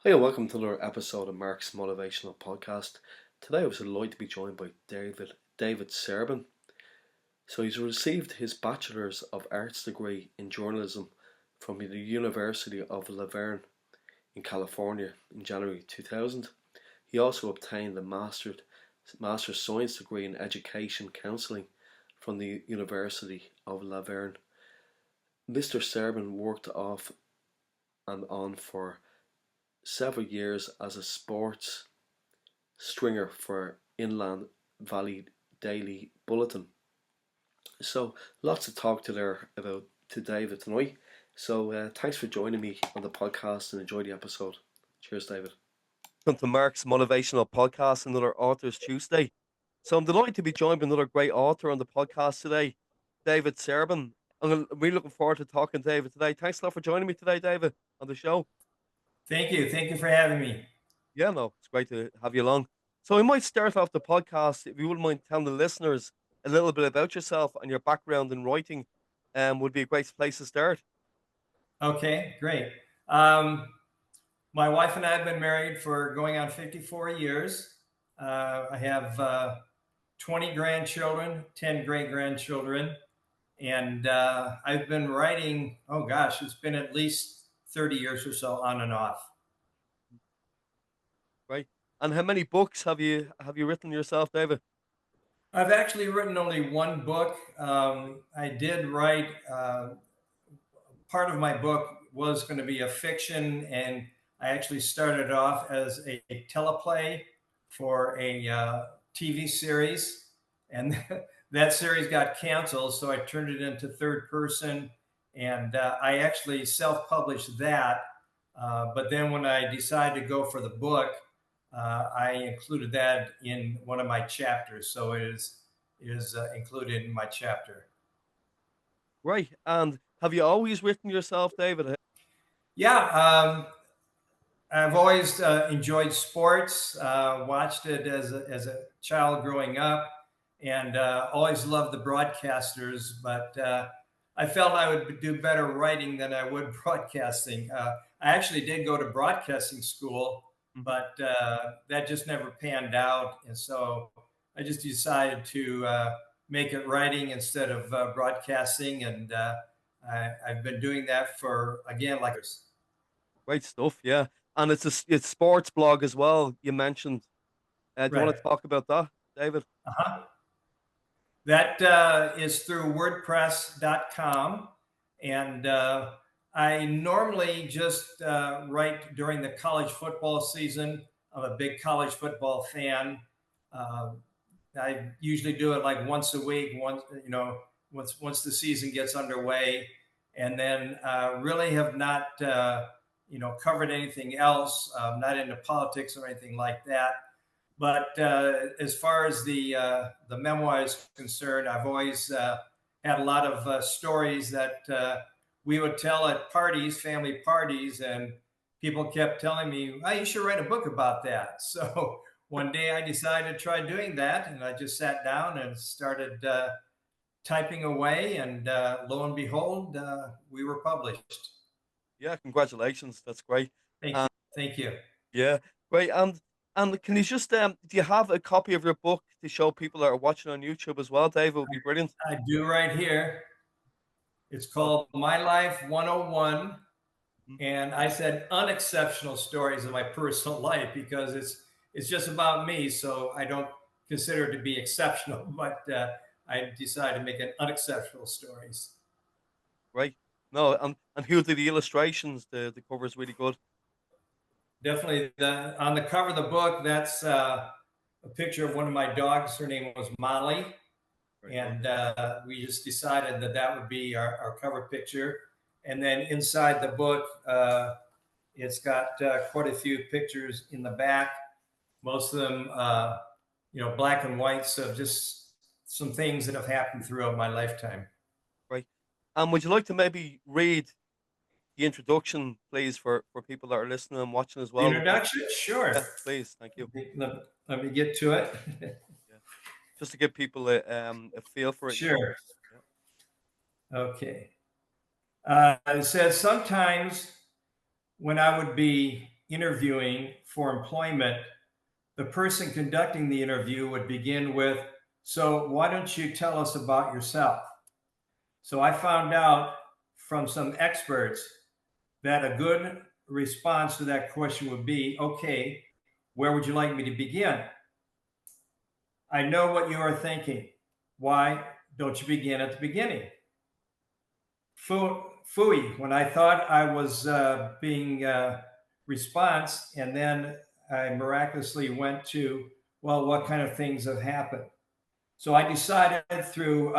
Hi, and welcome to another episode of Mark's Motivational Podcast. Today I was delighted to be joined by David Serbin. So he's received his Bachelor's of Arts degree in journalism from the University of La Verne in California in January 2000. He also obtained a Master's Science degree in Education Counselling from the University of La Verne. Mr. Serbin worked off and on for several years as a sports stringer for Inland Valley Daily Bulletin. So lots to talk to there about to David tonight. So thanks for joining me on the podcast and enjoy the episode. Cheers, David. Welcome to Mark's Motivational Podcast, another Authors Tuesday. So I'm delighted to be joined by another great author on the podcast today, David Serbin. I'm really looking forward to talking to David today. Thanks a lot for joining me today, David, on the show. Thank you. Thank you for having me. Yeah, no, it's great to have you along. So we might start off the podcast, if you wouldn't mind telling the listeners a little bit about yourself and your background in writing, would be a great place to start. Okay, great. My wife and I have been married for going on 54 years. I have 20 grandchildren, 10 great-grandchildren, and I've been writing, oh gosh, it's been at least 30 years or so on and off. Right. And how many books have you written yourself, David? I've actually written only one book. I did write, part of my book was going to be a fiction, and I actually started off as a teleplay for a TV series, and that series got canceled, so I turned it into third person, and I actually self-published that. But then when I decided to go for the book, I included that in one of my chapters, so it is included in my chapter. Right. And have you always written yourself, David? Yeah, I've always enjoyed sports, watched it as a child growing up, and always loved the broadcasters. But I felt I would do better writing than I would broadcasting. I actually did go to broadcasting school, but that just never panned out. And so I just decided to make it writing instead of broadcasting. And I've been doing that for, again, like. Great stuff, yeah. And it's sports blog as well, you mentioned. Do you want Right. to talk about that, David? Uh-huh. That is through WordPress.com. And I normally just write during the college football season. I'm a big college football fan. I usually do it like once a week, once the season gets underway, and then really have not covered anything else. Not into politics or anything like that. But as far as the memoir is concerned, I've always had a lot of stories that we would tell at parties, family parties, and people kept telling me, "Oh, you should write a book about that." So one day I decided to try doing that, and I just sat down and started typing away, and lo and behold, we were published. Yeah, congratulations. That's great. Thank you. Thank you. Yeah, great. And can you just do you have a copy of your book to show people that are watching on YouTube as well, Dave? It would be brilliant. I do right here. It's Oh, called My Life 101. mhm. And I said unexceptional stories of my personal life because it's just about me. So I don't consider it to be exceptional, but I decided to make it unexceptional stories. Great. No, and who did the illustrations? The cover is really good. Definitely on the cover of the book, that's a picture of one of my dogs. Her name was Molly. Very good. And we just decided that that would be our cover picture. And then inside the book, it's got quite a few pictures in the back, most of them, black and white. So just some things that have happened throughout my lifetime. Great. And would you like to maybe read the introduction, please, for people that are listening and watching as The well? introduction? Sure. Yeah, please. Thank you. Let me get to it. Yeah. Just to give people a feel for it. Sure. Yeah. Okay. It says, sometimes when I would be interviewing for employment, the person conducting the interview would begin with, "So, why don't you tell us about yourself?" So I found out from some experts that a good response to that question would be, "Okay, where would you like me to begin?" I know what you are thinking. Why don't you begin at the beginning? Fooey, when I thought I was being response, and then I miraculously went to, well, what kind of things have happened? So I decided through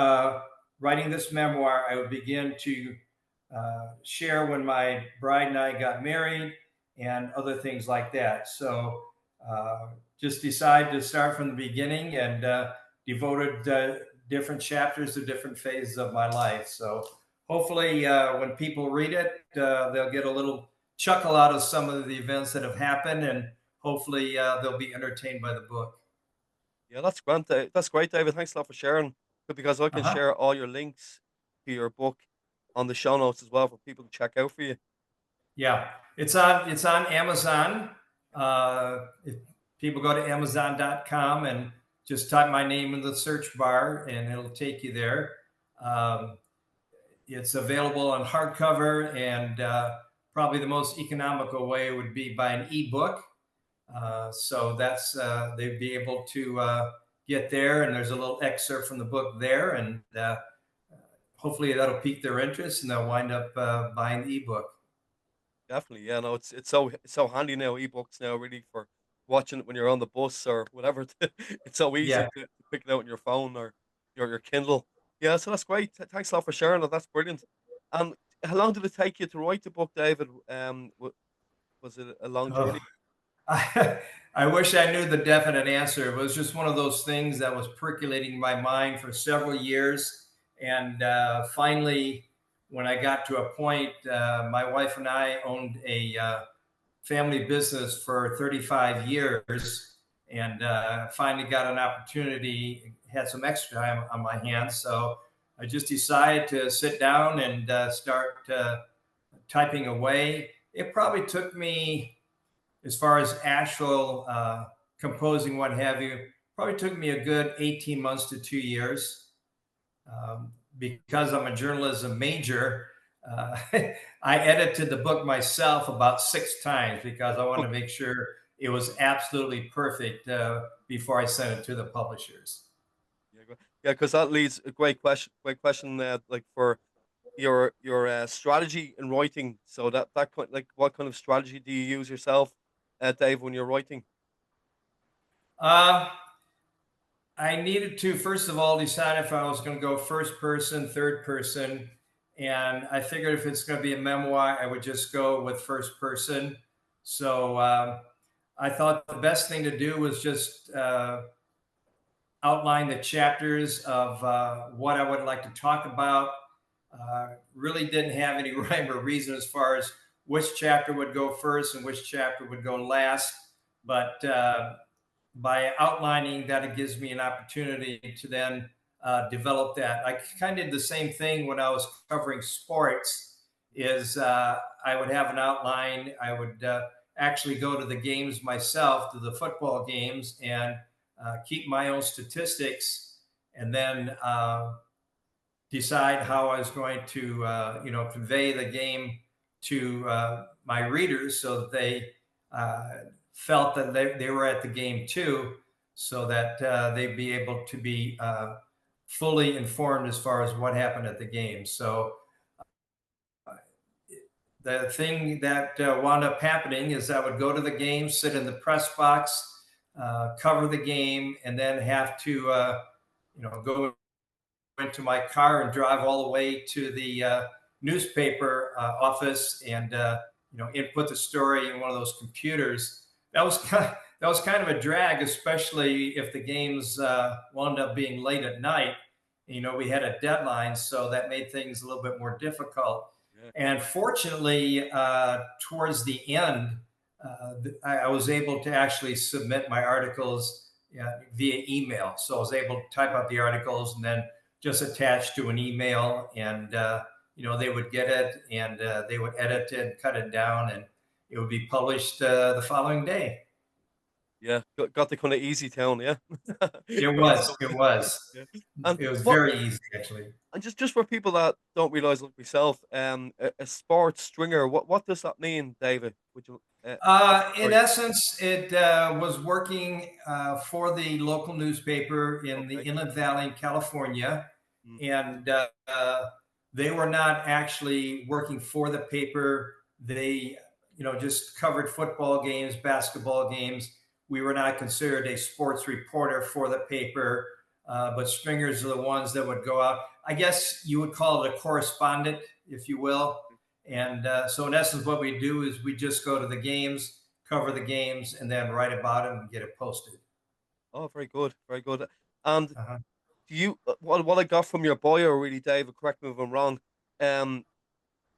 writing this memoir, I would begin to share when my bride and I got married and other things like that. So just decided to start from the beginning and devoted different chapters to different phases of my life. So hopefully, when people read it, they'll get a little chuckle out of some of the events that have happened, and hopefully, they'll be entertained by the book. Yeah, that's great. That's great, David. Thanks a lot for sharing. Good, because I can Uh-huh. share all your links to your book on the show notes as well for people to check out for you. Yeah, it's on Amazon. If people go to Amazon.com and just type my name in the search bar, and it'll take you there. Um, it's available on hardcover, and probably the most economical way would be by an ebook. So that's they'd be able to get there, and there's a little excerpt from the book there, and hopefully that'll pique their interest, and they'll wind up buying the ebook. Definitely, yeah. No, it's so handy now. Ebooks now, really, for watching it when you're on the bus or whatever. It's so easy Yeah. to pick it out on your phone or your Kindle. Yeah, so that's great. Thanks a lot for sharing that. That's brilliant. And how long did it take you to write the book, David? Was it a long journey? Oh, I wish I knew the definite answer. It was just one of those things that was percolating in my mind for several years. And finally, when I got to a point, my wife and I owned a family business for 35 years, and finally got an opportunity, had some extra time on my hands. So I just decided to sit down and start typing away. It probably took me, as far as actual composing, what have you, probably took me a good 18 months to 2 years. Because I'm a journalism major, uh, I edited the book myself about 6 times because I wanted to make sure it was absolutely perfect before I sent it to the publishers. Yeah, yeah, because that leads a great question. Great question. Like for your strategy in writing. So that kind, like, what kind of strategy do you use yourself, Dave, when you're writing? Uh, I needed to, first of all, decide if I was going to go first person, third person. And I figured if it's going to be a memoir, I would just go with first person. So I thought the best thing to do was just outline the chapters of what I would like to talk about. Really didn't have any rhyme or reason as far as which chapter would go first and which chapter would go last. But by outlining that, it gives me an opportunity to then develop that. I kind of did the same thing when I was covering sports. Is I would have an outline. I would actually go to the games myself, to the football games, and keep my own statistics, and then decide how I was going to, convey the game to my readers so that they uh, felt that they were at the game too, so that they'd be able to be fully informed as far as what happened at the game. So the thing that wound up happening is I would go to the game, sit in the press box, cover the game, and then have to, go into my car and drive all the way to the newspaper office and input the story in one of those computers. That was kind of a drag, especially if the games wound up being late at night. We had a deadline, so that made things a little bit more difficult. Yeah, And fortunately, towards the end, I was able to actually submit my articles via email. So I was able to type out the articles and then just attach to an email, and they would get it, and they would edit it, cut it down, and it would be published the following day. Yeah, got the kind of easy town, yeah. It Great was. stuff. It was. Yeah. And It was what very easy, actually. and just for people that don't realize, like myself, a sports stringer, what does that mean, David? Would you In sorry. essence, it was working for the local newspaper in the Okay. Inland Valley, California, Mm, and they were not actually working for the paper. They, just covered football games, basketball games. We were not considered a sports reporter for the paper, but stringers are the ones that would go out. I guess you would call it a correspondent, if you will. And so, in essence, what we do is we just go to the games, cover the games, and then write about it and get it posted. oh, very good, very good. And Uh-huh. do you what I got from your bio, really, David, correct me if I'm wrong, um,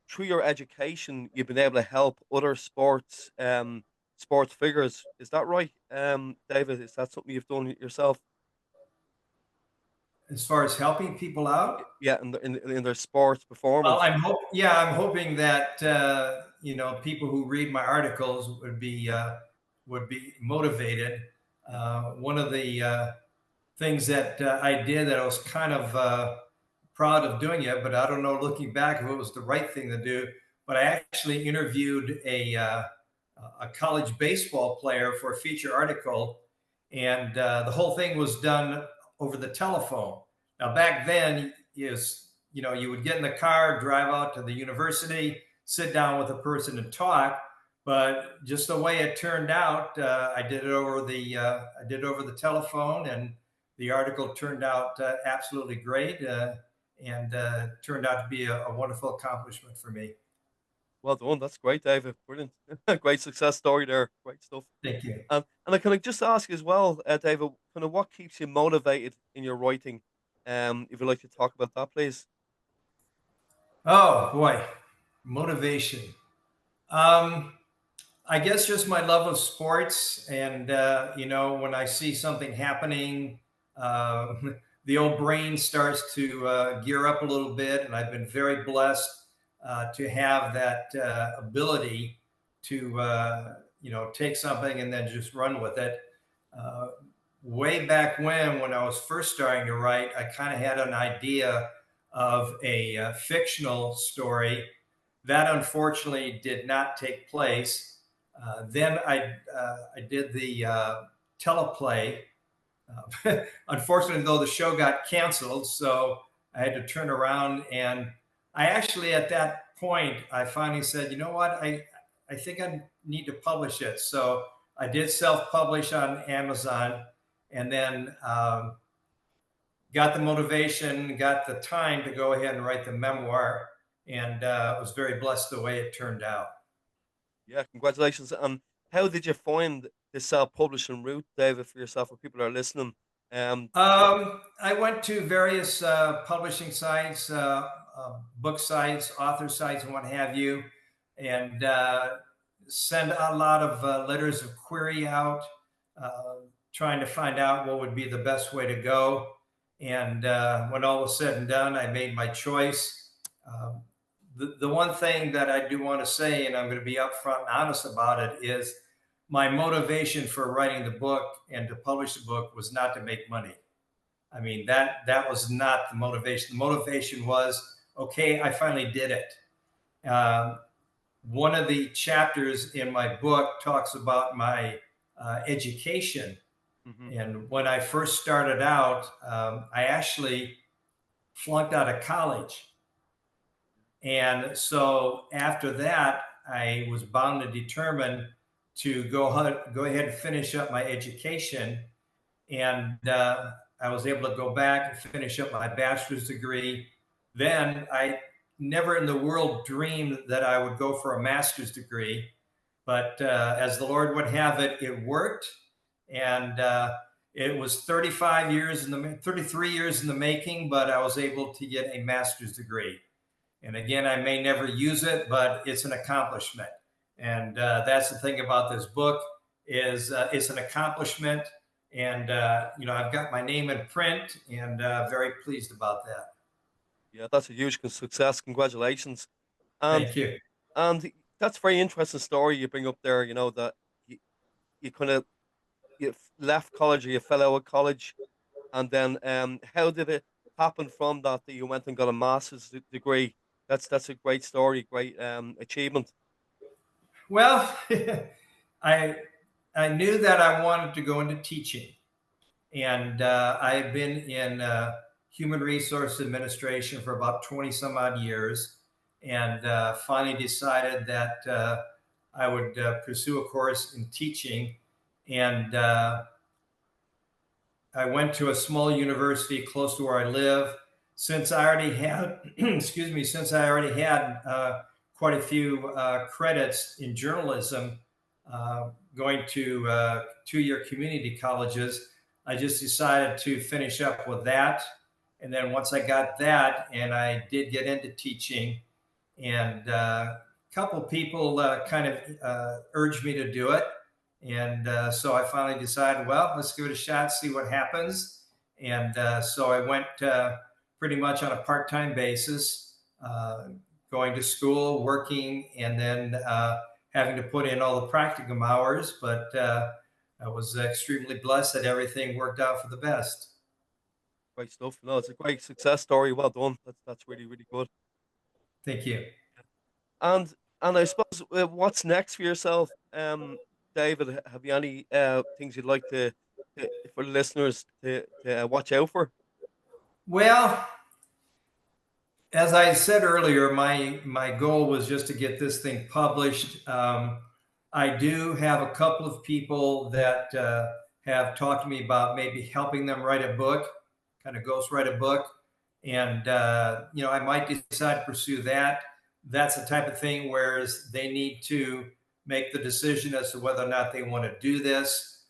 through your education, you've been able to help other sports figures. Is that right, David? Is that something you've done yourself? As far as helping people out, Yeah, in their sports well, performance. I'm hoping that people who read my articles would be motivated. One of the things that I did that I was kind of proud of doing it, but I don't know, looking back, if it was the right thing to do. But I actually interviewed a college baseball player for a feature article, and the whole thing was done over the telephone. Now, back then, is you would get in the car, drive out to the university, sit down with a person and talk. But just the way it turned out, I did it over the telephone, and the article turned out absolutely great, and turned out to be a wonderful accomplishment for me. Well done. That's great, David. Brilliant. Great success story there. Great stuff. Thank you. And I can I just ask as well, David, kind of what keeps you motivated in your writing? If you'd like to talk about that, please. Oh boy, motivation. Um, I guess just my love of sports, and when I see something happening, uh, the old brain starts to gear up a little bit, and I've been very blessed to have that ability to take something and then just run with it. Uh, Way back when I was first starting to write, I kind of had an idea of a fictional story that unfortunately did not take place. Then I did the teleplay. Unfortunately, though, the show got canceled, so I had to turn around. And I actually, at that point, I finally said, you know what, I think I need to publish it. So I did self-publish on Amazon, and then got the motivation, got the time to go ahead and write the memoir, and was very blessed the way it turned out. Yeah, congratulations. How did you find the self-publishing route, David, for yourself, for people that are listening? Um, I went to various publishing sites, book sites, author sites, and what have you, and send a lot of letters of query out, uh, trying to find out what would be the best way to go. And when all was said and done, I made my choice. Um, the one thing that I do want to say, and I'm going to be upfront and honest about it, is my motivation for writing the book and to publish the book was not to make money. I mean, that was not the motivation. The motivation was, okay, I finally did it. Uh, One of the chapters in my book talks about my education. mhm. And when I first started out, I actually flunked out of college. And so after that, I was bound and determined to go ahead and finish up my education. And I was able to go back and finish up my bachelor's degree. Then I never in the world dreamed that I would go for a master's degree, but as the Lord would have it, it worked, and it was 33 years in the making, but I was able to get a master's degree. And again, I may never use it, but it's an accomplishment. And that's the thing about this book is it's an accomplishment. And I've got my name in print, and very pleased about that. Yeah, that's a huge success. Congratulations. And Thank you. and That's a very interesting story you bring up there. You know that you, you kind of left college, or you fell out of college, and then how did it happen from that you went and got a master's degree? That's a great story, great achievement. Well, I I knew that I wanted to go into teaching, and I had been in human resource administration for about 20 some odd years, and finally decided that I would pursue a course in teaching. And I went to a small university close to where I live. Since I already had, excuse me, since I already had quite a few credits in journalism, going to 2 year community colleges, I just decided to finish up with that. And then once I got that, and I did get into teaching, and a couple people kind of urged me to do it. And so I finally decided, well, let's give it a shot, see what happens. And so I went pretty much on a part time basis, going to school, working, and then having to put in all the practicum hours. But I was extremely blessed that everything worked out for the best. Great stuff. No, it's a great success story. Well done. That's really really good. Thank you. And I suppose what's next for yourself, David? Have you any things you'd like for the listeners to watch out for? Well, as I said earlier, my goal was just to get this thing published. I do have a couple of people that have talked to me about maybe helping them write a book, kind of ghost write a book, and I might decide to pursue that. That's the type of thing where they need to make the decision as to whether or not they want to do this.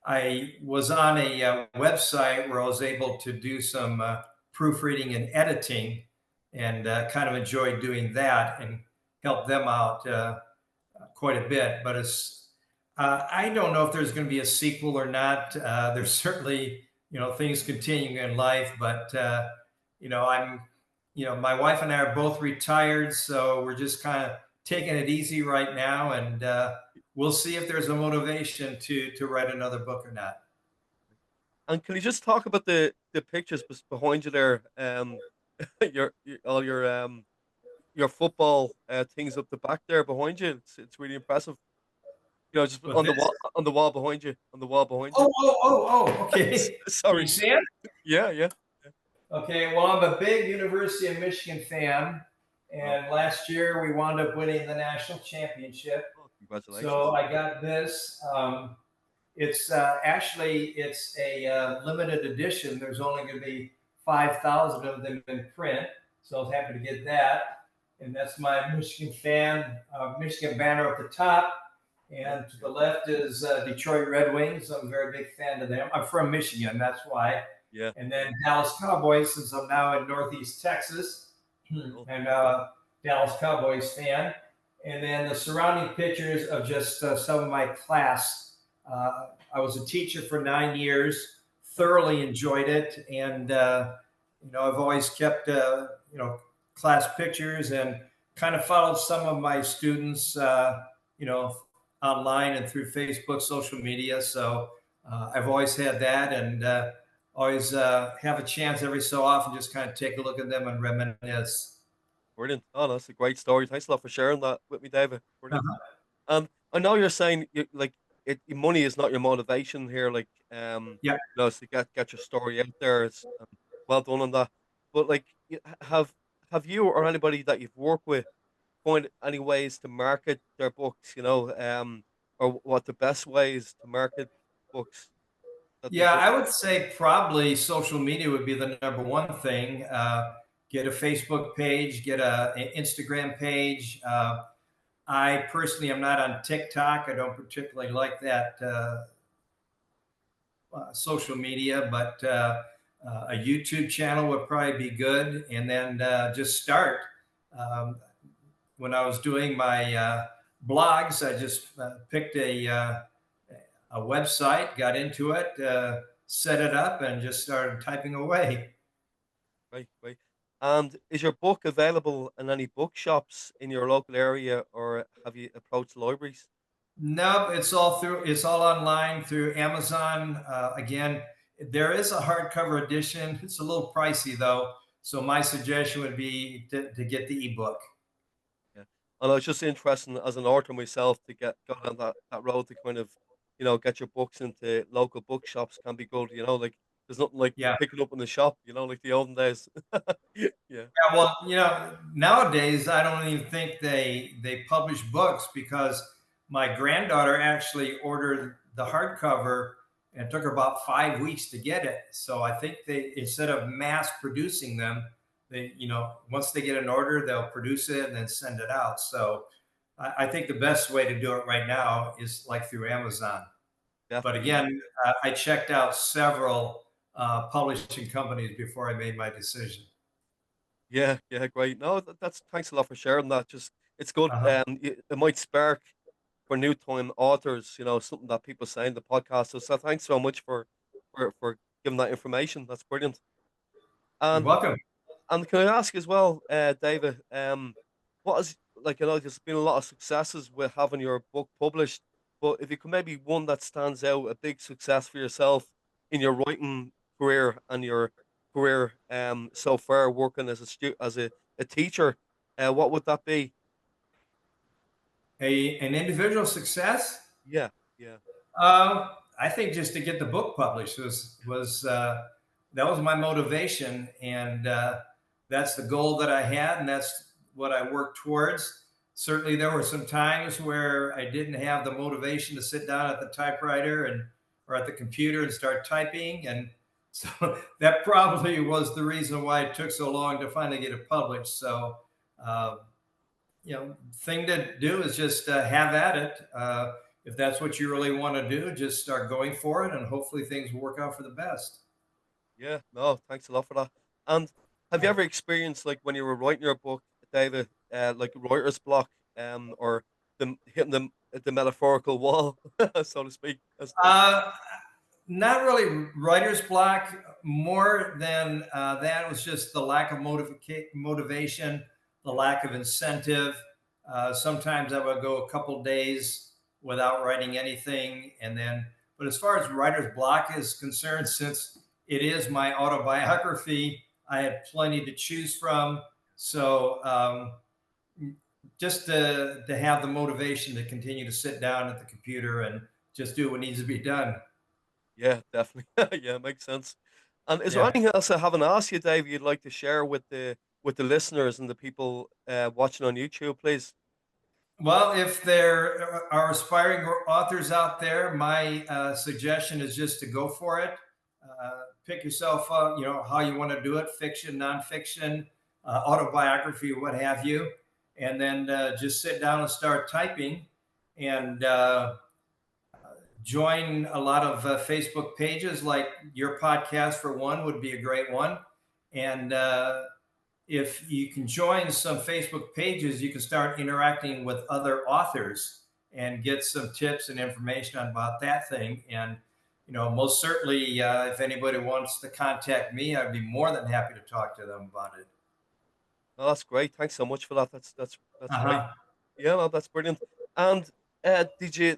I was on a website where I was able to do some proofreading and editing, and kind of enjoyed doing that and help them out quite a bit. But I don't know if there's going to be a sequel or not. There's certainly things continuing in life, but I'm my wife and I are both retired, so we're just kind of taking it easy right now, and we'll see if there's a motivation to write another book or not. And can you just talk about the pictures behind you there? All your football things up the back there behind you. It's really impressive. You know, just But this, on the wall behind you, on the wall behind you. okay. Can you Sorry. see it? Yeah, yeah. Okay, well, I'm a big University of Michigan fan, Oh, and last year we wound up winning the national championship. oh, congratulations. So I got this. It's actually it's a limited edition. There's only going to be 5,000 of them in print, so I was happy to get that. And that's my Michigan Michigan banner at the top. And to the left is Detroit Red Wings. I'm a very big fan of them. I'm from Michigan, that's why. Yeah. And then Dallas Cowboys, since I'm now in Northeast Texas, Cool. and Dallas Cowboys fan. And then the surrounding pictures of just some of my class. I was a teacher for 9 years, thoroughly enjoyed it, and I've always kept class pictures and kind of followed some of my students, online and through Facebook, social media. So I've always had that, and always have a chance every so often just kind of take a look at them and reminisce. Brilliant. Oh, that's a great story. Thanks a lot for sharing that with me, David. Brilliant. Uh-huh. I know you're saying money is not your motivation here. Like, Yeah. it's to get your story out there. It's well done on that. But like, have you or anybody that you've worked with find any ways to market their books? Or what the best ways to market books that they Yeah, do? I would say probably social media would be the number one thing. Get a Facebook page, get an Instagram page. I personally am not on TikTok. I don't particularly like that social media, but a YouTube channel would probably be good. And then just start. Um, when I was doing my blogs, I just picked a website, got into it, set it up, and just started typing away. Right, right. And is your book available in any bookshops in your local area, or have you approached libraries? Nope, it's all online through Amazon. Again, there is a hardcover edition. It's a little pricey though. So my suggestion would be to get the ebook. Yeah. And I was just interested as an author myself to get go down that road to kind of, get your books into local bookshops can be good, like there's nothing like Yeah. picking up in the shop, like the olden days. Yeah. Yeah, well, nowadays I don't even think they publish books because my granddaughter actually ordered the hardcover and it took her about 5 weeks to get it. So I think they instead of mass producing them, they once they get an order, they'll produce it and then send it out. So I think the best way to do it right now is like through Amazon. But Definitely, yeah. again, I checked out several publishing companies before I made my decision. Yeah, yeah, great. No, that's thanks a lot for sharing that. Just it's good. Uh-huh. It might spark for new time authors, something that people say in the podcast. So thanks so much for giving that information. That's brilliant. You're And welcome. And can I ask as well, David, what is like there's been a lot of successes with having your book published, but if you could maybe one that stands out, a big success for yourself in your writing career and your career so far working as a teacher, what would that be? An individual success. Yeah, yeah, I think just to get the book published was that was my motivation, and that's the goal that I had, and that's what I worked towards. Certainly, there were some times where I didn't have the motivation to sit down at the typewriter and or at the computer and start typing, and so that probably was the reason why it took so long to finally get it published. So. Uh, Thing to do is just have at it. If that's what you really want to do, just start going for it, and hopefully things will work out for the best. yeah. No, thanks a lot for that. And have you Yeah. ever experienced like when you were writing your book, David, like writer's block, or hitting the metaphorical wall, so to speak? Uh, Not really writer's block. More than that was just the lack of motivation, the lack of incentive. Sometimes I would go a couple days without writing anything, and then. But as far as writer's block is concerned, since it is my autobiography, I had plenty to choose from. So just to have the motivation to continue to sit down at the computer and just do what needs to be done. Yeah, definitely. Yeah, makes sense. And is there Yeah. anything else I haven't asked you, Dave, you'd like to share with the listeners and the people watching on YouTube, please? Well, if there are aspiring authors out there, my suggestion is just to go for it. Pick yourself up, how you want to do it, fiction, nonfiction, autobiography, what have you. And then just sit down and start typing and join a lot of Facebook pages, like your podcast, for one, would be a great one. And if you can join some Facebook pages, you can start interacting with other authors and get some tips and information about that thing. And, most certainly, if anybody wants to contact me, I'd be more than happy to talk to them about it. Oh, that's great. Thanks so much for that. That's great. Uh-huh. Yeah, no, that's brilliant. And did you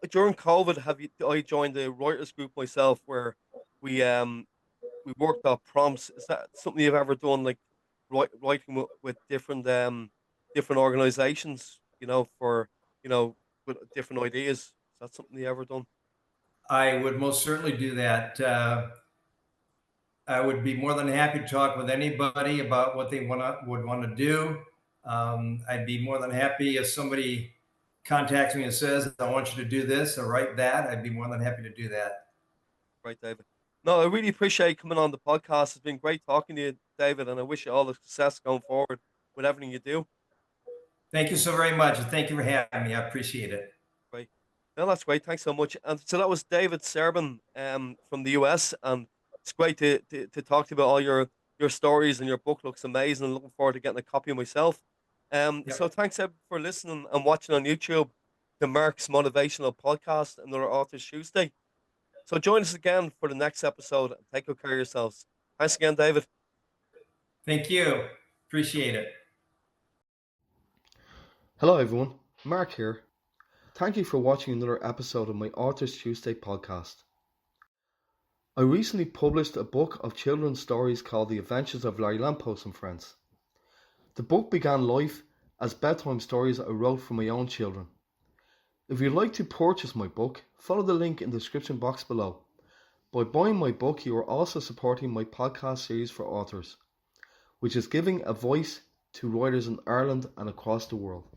during COVID have you I joined a writers group myself where we um we worked out prompts. Is that something you've ever done, like writing with different organizations, for with different ideas? Is that something you ever done? I would most certainly do that. I would be more than happy to talk with anybody about what they would want to do. I'd be more than happy if somebody contacts me and says, "I want you to do this or write that." I'd be more than happy to do that. Right, David. No, I really appreciate you coming on the podcast. It's been great talking to you, David, and I wish you all the success going forward with everything you do. Thank you so very much, and thank you for having me. I appreciate it. Right. No, that's great. Thanks so much. And so that was David Serbin from the US, and it's great to talk to you about all your stories, and your book looks amazing. I'm looking forward to getting a copy myself. So Yep. thanks everyone for listening and watching on YouTube, the Mark's Motivational Podcast, another Authors Tuesday. So join us again for the next episode, and take good care of yourselves. Thanks again, David. Thank you. Appreciate it. Hello everyone, Mark here. Thank you for watching another episode of my Authors Tuesday podcast. I recently published a book of children's stories called The Adventures of Larry Lamppost and Friends. The book began life as bedtime stories I wrote for my own children. If you'd like to purchase my book, follow the link in the description box below. By buying my book, you are also supporting my podcast series for authors, which is giving a voice to writers in Ireland and across the world.